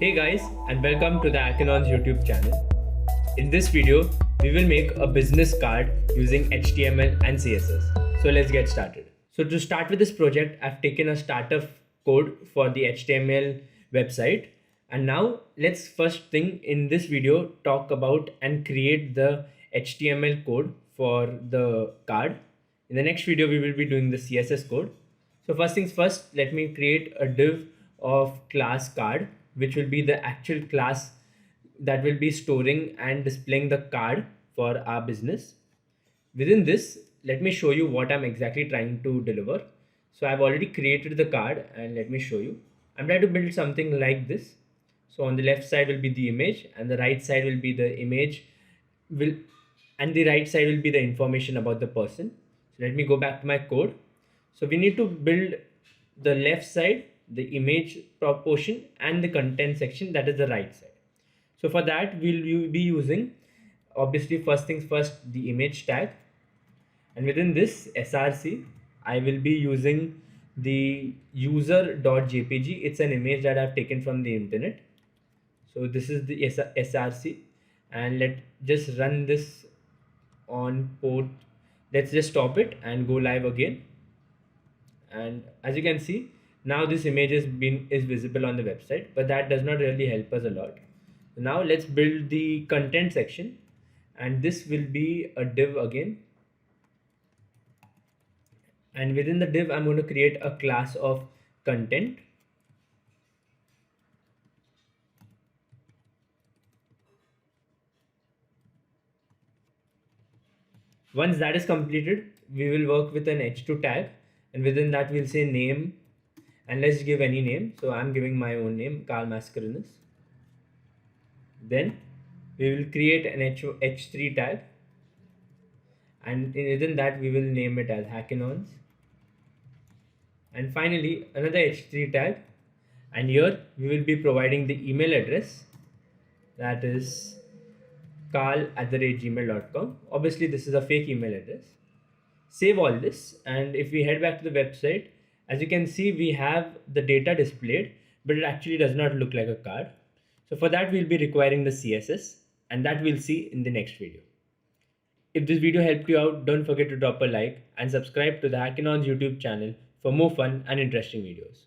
Hey guys, and welcome to the Akinon's YouTube channel. In this video, we will make a business card using HTML and CSS. So let's get started. So to start with this project, I've taken a starter code for the HTML website. And now let's first thing in this video talk about and create the HTML code for the card. In the next video, we will be doing the CSS code. So first things first, let me create a div of class card, which will be the actual class that will be storing and displaying the card for our business. Within this, let me show you what I'm exactly trying to deliver. So I've already created the card and let me show you. I'm trying to build something like this. So on the left side will be the image and the right side will be the image will and the right side will be the information about the person. So let me go back to my code. So we need to build the left side, the image proportion and the content section, that is the right side. So for that we'll be using, obviously first things first, the image tag, and within this src I will be using the user.jpg. It's an image that I've taken from the internet. So this is the src, and let's just run this on port. Let's just stop it and go live again. And as you can see, now this image is visible on the website, but that does not really help us a lot. Now let's build the content section, and this will be a div again. And within the div, I'm going to create a class of content. Once that is completed, we will work with an h2 tag, and within that we'll say name, and let's give any name. So I'm giving my own name, Carl Mascarenhas. Then we will create an h3 tag, and within that we will name it as Hackinons. And finally another h3 tag, and here we will be providing the email address, that is carl@gmail.com. Obviously this is a fake email address. Save all this, and if we head back to the website, as you can see, we have the data displayed, but it actually does not look like a card. So for that we'll be requiring the CSS, and that we'll see in the next video. If this video helped you out, don't forget to drop a like and subscribe to the Hackinon's YouTube channel for more fun and interesting videos.